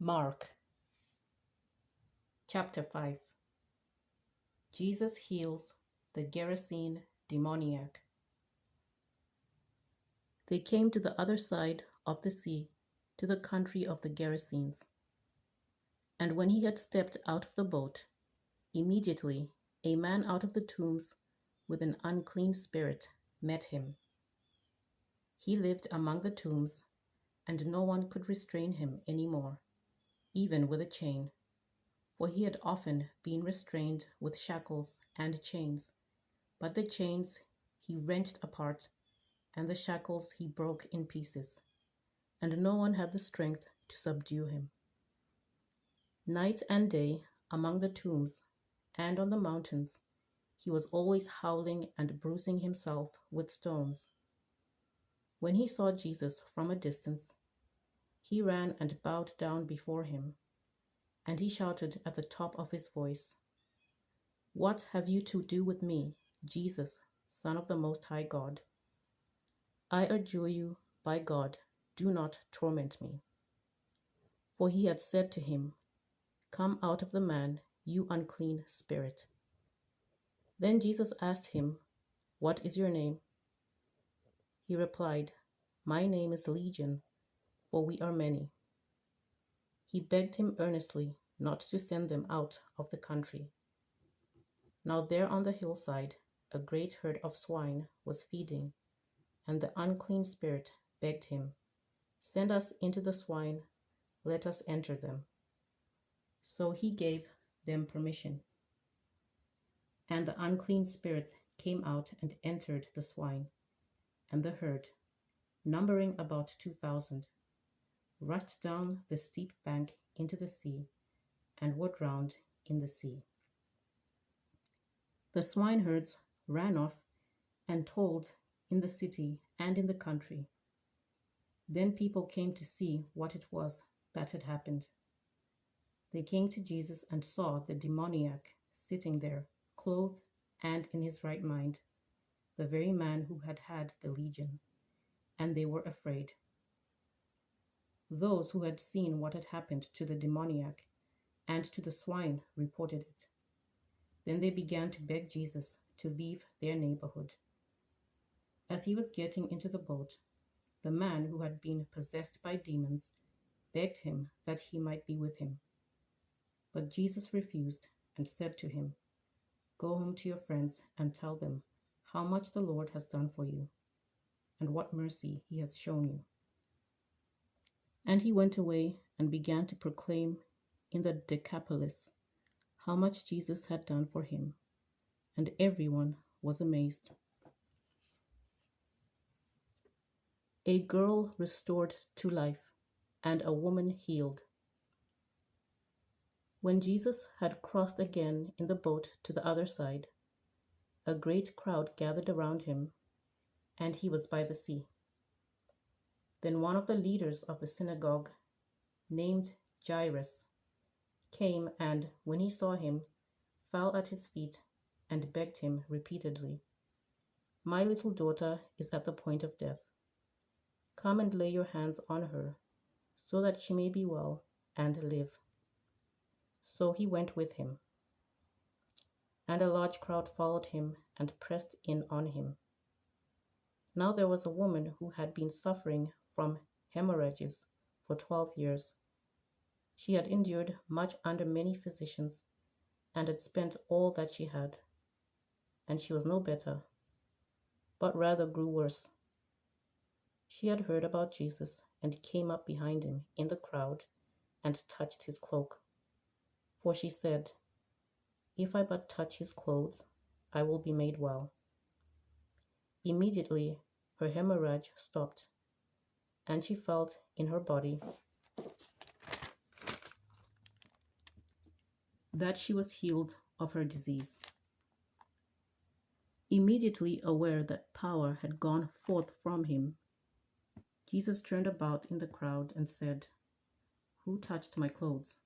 Mark chapter 5. Jesus heals the Gerasene demoniac. They came to the other side of the sea, to the country of the Gerasenes. And when he had stepped out of the boat, immediately a man out of the tombs with an unclean spirit met him. He lived among the tombs, and no one could restrain him any more, even with a chain, for he had often been restrained with shackles and chains. But the chains he wrenched apart, and the shackles he broke in pieces, and no one had the strength to subdue him. Night and day, among the tombs and on the mountains, he was always howling and bruising himself with stones. When he saw Jesus from a distance, he ran and bowed down before him, and he shouted at the top of his voice, "What have you to do with me, Jesus, Son of the Most High God? I adjure you, by God, do not torment me." For he had said to him, "Come out of the man, you unclean spirit." Then Jesus asked him, "What is your name?" He replied, "My name is Legion, for we are many." He begged him earnestly not to send them out of the country. Now there on the hillside a great herd of swine was feeding, and the unclean spirit begged him, "Send us into the swine, let us enter them." So he gave them permission. And the unclean spirits came out and entered the swine, and the herd, numbering about 2,000, rushed down the steep bank into the sea, and were drowned in the sea. The swineherds ran off and told in the city and in the country. Then people came to see what it was that had happened. They came to Jesus and saw the demoniac sitting there, clothed and in his right mind, the very man who had had the legion, and they were afraid. Those who had seen what had happened to the demoniac and to the swine reported it. Then they began to beg Jesus to leave their neighborhood. As he was getting into the boat, the man who had been possessed by demons begged him that he might be with him. But Jesus refused and said to him, "Go home to your friends and tell them how much the Lord has done for you and what mercy he has shown you." And he went away and began to proclaim in the Decapolis how much Jesus had done for him, and everyone was amazed. A girl restored to life, and a woman healed. When Jesus had crossed again in the boat to the other side, a great crowd gathered around him, and he was by the sea. Then one of the leaders of the synagogue, named Jairus, came and, when he saw him, fell at his feet and begged him repeatedly, "My little daughter is at the point of death. Come and lay your hands on her, so that she may be well and live." So he went with him, and a large crowd followed him and pressed in on him. Now there was a woman who had been suffering from hemorrhages for 12 years. She had endured much under many physicians and had spent all that she had, and she was no better, but rather grew worse. She had heard about Jesus and came up behind him in the crowd and touched his cloak. For she said, "If I but touch his clothes, I will be made well." Immediately her hemorrhage stopped, and she felt in her body that she was healed of her disease. Immediately aware that power had gone forth from him, Jesus turned about in the crowd and said, "Who touched my clothes?"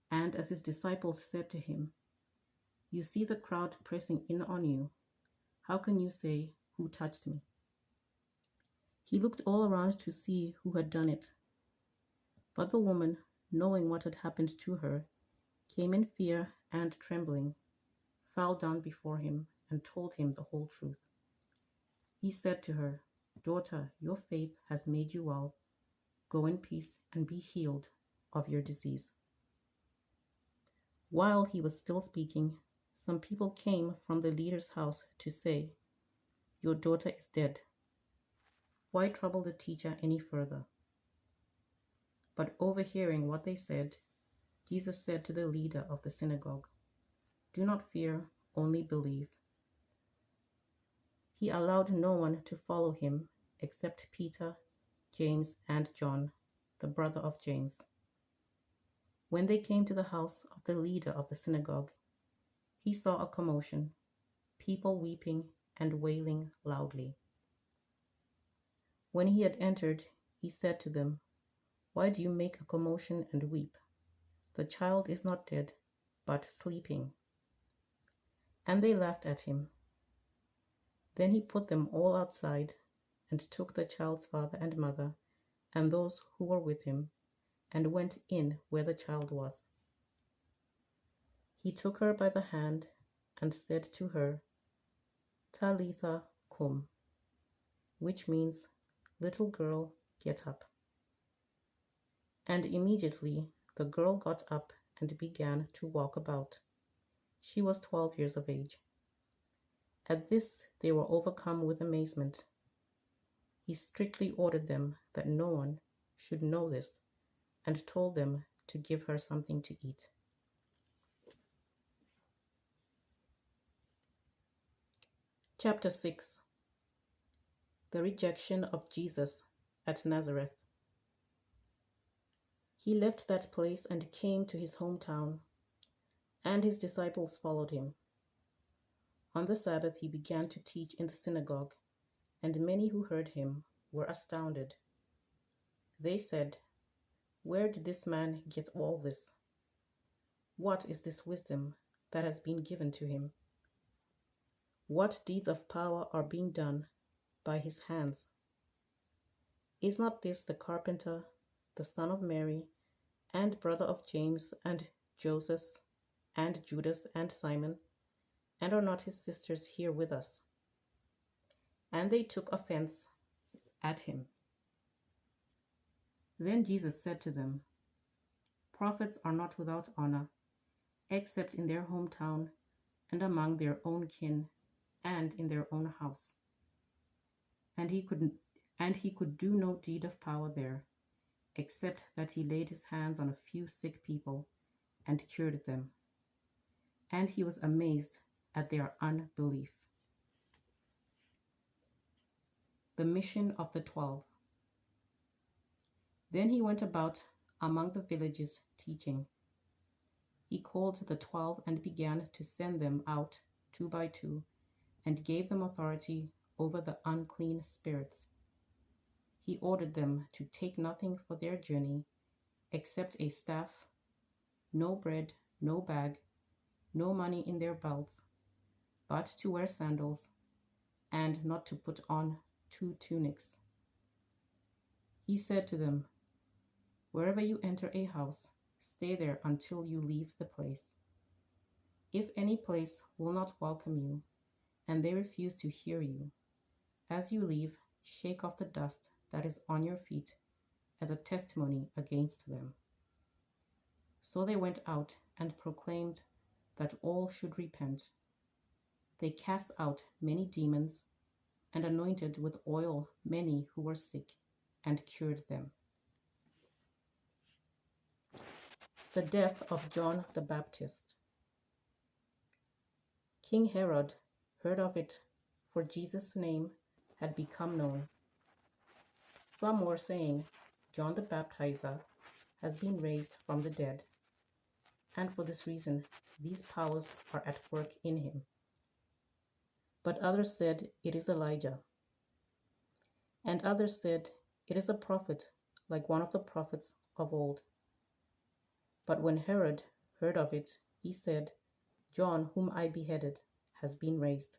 And as his disciples said to him, "You see the crowd pressing in on you. How can you say, 'Who touched me?'" He looked all around to see who had done it. But the woman, knowing what had happened to her, came in fear and trembling, fell down before him, and told him the whole truth. He said to her, "Daughter, your faith has made you well. Go in peace and be healed of your disease." While he was still speaking, some people came from the leader's house to say, "Your daughter is dead. Why trouble the teacher any further?" But overhearing what they said, Jesus said to the leader of the synagogue, "Do not fear, only believe." He allowed no one to follow him except Peter, James, and John, the brother of James. When they came to the house of the leader of the synagogue, he saw a commotion, people weeping and wailing loudly. When he had entered, he said to them, "Why do you make a commotion and weep? The child is not dead, but sleeping." And they laughed at him. Then he put them all outside and took the child's father and mother and those who were with him and went in where the child was. He took her by the hand and said to her, "Talitha cum," which means, "Little girl, get up." And immediately the girl got up and began to walk about. She was 12 years of age. At this they were overcome with amazement. He strictly ordered them that no one should know this and told them to give her something to eat. Chapter 6. The Rejection of Jesus at Nazareth. He left that place and came to his hometown, and his disciples followed him. On the Sabbath he began to teach in the synagogue, and many who heard him were astounded. They said, "Where did this man get all this? What is this wisdom that has been given to him? What deeds of power are being done by his hands? Is not this the carpenter, the son of Mary, and brother of James and Joseph and Judas and Simon? And are not his sisters here with us?" And they took offense at him. Then Jesus said to them, "Prophets are not without honor, except in their hometown and among their own kin and in their own house." And he could do no deed of power there, except that he laid his hands on a few sick people and cured them. And he was amazed at their unbelief. The mission of the 12. Then he went about among the villages teaching. He called the 12 and began to send them out 2 by 2, and gave them authority over the unclean spirits. He ordered them to take nothing for their journey except a staff, no bread, no bag, no money in their belts, but to wear sandals, and not to put on 2 tunics. He said to them, "Wherever you enter a house, stay there until you leave the place. If any place will not welcome you, and they refuse to hear you, as you leave, shake off the dust that is on your feet as a testimony against them." So they went out and proclaimed that all should repent. They cast out many demons and anointed with oil many who were sick and cured them. The death of John the Baptist. King Herod heard of it, for Jesus' name had become known. Some were saying, "John the Baptizer has been raised from the dead, and for this reason these powers are at work in him." But others said, "It is Elijah." And others said, "It is a prophet, like one of the prophets of old." But when Herod heard of it, he said, "John, whom I beheaded, has been raised."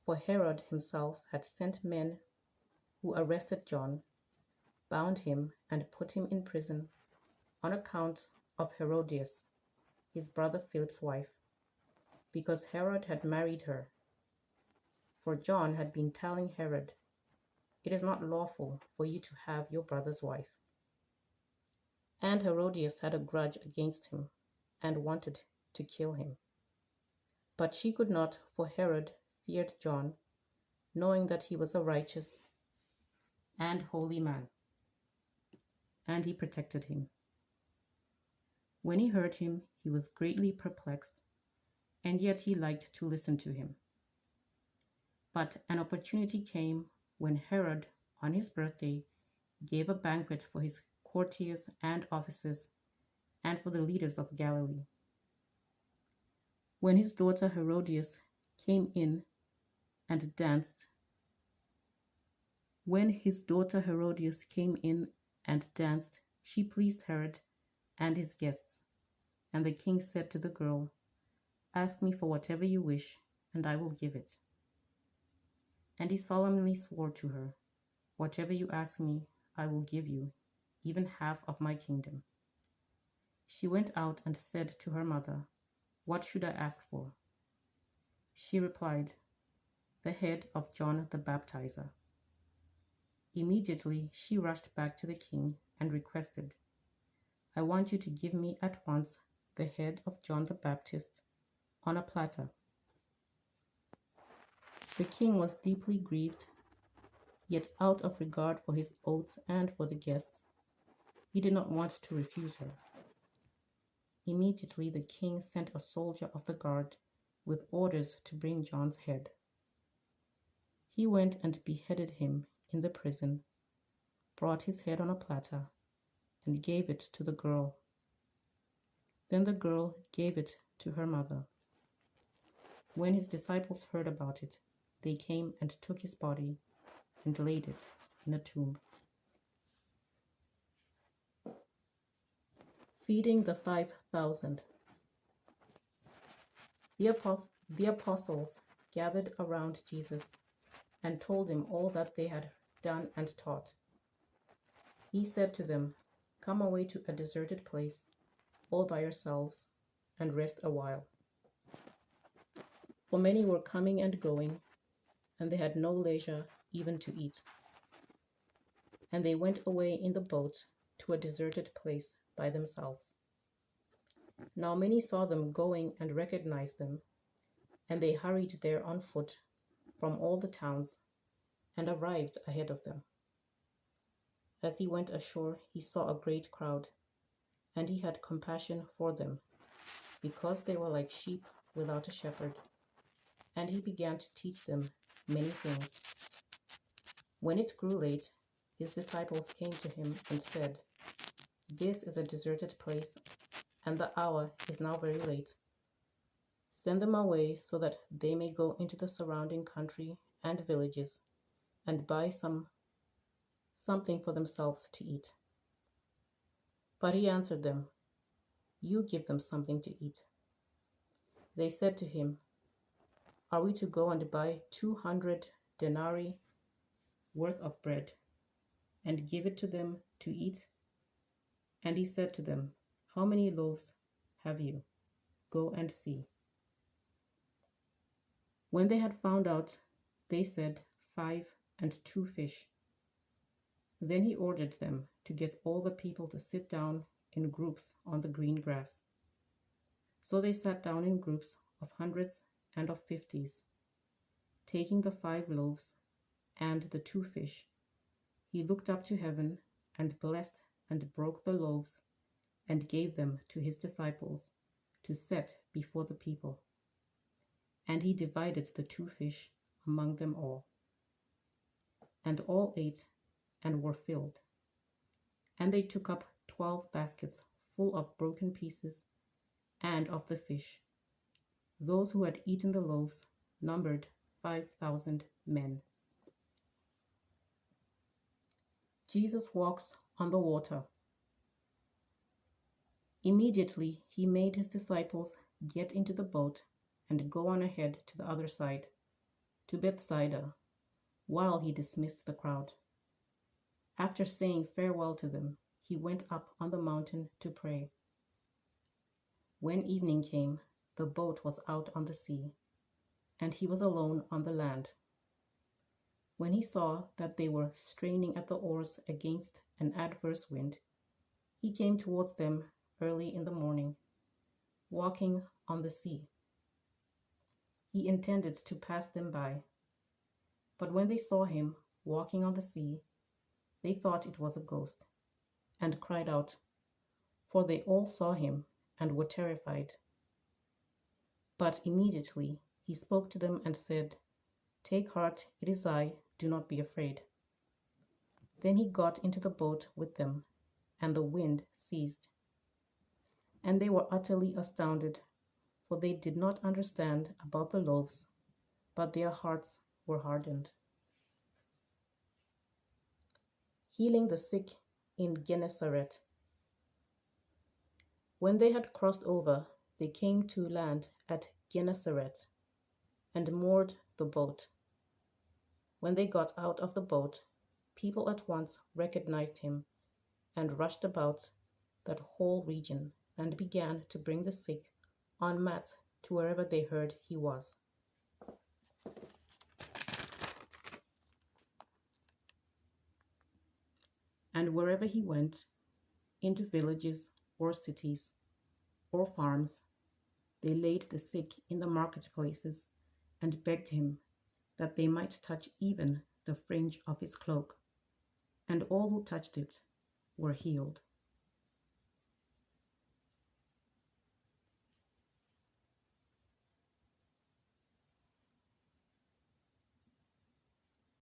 For Herod himself had sent men who arrested John bound him and put him in prison on account of Herodias, his brother Philip's wife, because Herod had married her. For John had been telling Herod, "It is not lawful for you to have your brother's wife." And Herodias had a grudge against him and wanted to kill him. But she could not, for Herod feared John, knowing that he was a righteous and holy man, and he protected him. When he heard him, he was greatly perplexed, and yet he liked to listen to him. But an opportunity came when Herod, on his birthday, gave a banquet for his courtiers and officers and for the leaders of Galilee. When his daughter Herodias came in and danced, she pleased Herod and his guests. And the king said to the girl, "Ask me for whatever you wish, and I will give it." And he solemnly swore to her, "Whatever you ask me, I will give you, even half of my kingdom." She went out and said to her mother, "What should I ask for?" She replied, "The head of John the Baptizer." Immediately she rushed back to the king and requested, "I want you to give me at once the head of John the Baptist on a platter." The king was deeply grieved, yet out of regard for his oaths and for the guests, he did not want to refuse her. Immediately the king sent a soldier of the guard with orders to bring John's head. He went and beheaded him in the prison, brought his head on a platter, and gave it to the girl. Then the girl gave it to her mother. When his disciples heard about it, they came and took his body and laid it in a tomb. Feeding the 5,000. The apostles gathered around Jesus and told him all that they had done and taught. He said to them, "Come away to a deserted place, all by yourselves, and rest a while." For many were coming and going, and they had no leisure even to eat. And they went away in the boat to a deserted place by themselves. Now many saw them going and recognized them, and they hurried there on foot from all the towns and arrived ahead of them. As he went ashore, he saw a great crowd, and he had compassion for them, because they were like sheep without a shepherd, and he began to teach them many things. When it grew late, his disciples came to him and said, "This is a deserted place, and the hour is now very late. Send them away so that they may go into the surrounding country and villages and buy something for themselves to eat." But he answered them, "You give them something to eat." They said to him, "Are we to go and buy 200 denarii worth of bread and give it to them to eat?" And he said to them, "How many loaves have you? Go and see." When they had found out, they said, 5 and 2 fish. Then he ordered them to get all the people to sit down in groups on the green grass. So they sat down in groups of hundreds and of 50s. Taking the 5 loaves and the 2 fish, he looked up to heaven and blessed and broke the loaves and gave them to his disciples to set before the people. And he divided the 2 fish among them all. And all ate and were filled. And they took up 12 baskets full of broken pieces and of the fish. Those who had eaten the loaves numbered 5,000 men. Jesus walks on the water. Immediately he made his disciples get into the boat and go on ahead to the other side, to Bethsaida, while he dismissed the crowd. After saying farewell to them, he went up on the mountain to pray. When evening came, the boat was out on the sea, and he was alone on the land. When he saw that they were straining at the oars against an adverse wind, he came towards them early in the morning, walking on the sea. He intended to pass them by, but when they saw him walking on the sea, they thought it was a ghost, and cried out, for they all saw him and were terrified. But immediately he spoke to them and said, "Take heart, it is I, do not be afraid." Then he got into the boat with them, and the wind ceased. And they were utterly astounded, for they did not understand about the loaves, but their hearts were hardened. Healing the sick in Gennesaret. When they had crossed over, they came to land at Gennesaret and moored the boat. When they got out of the boat, people at once recognized him and rushed about that whole region and began to bring the sick on mats to wherever they heard he was. And wherever he went, into villages or cities or farms, they laid the sick in the marketplaces and begged him that they might touch even the fringe of his cloak, and all who touched it were healed.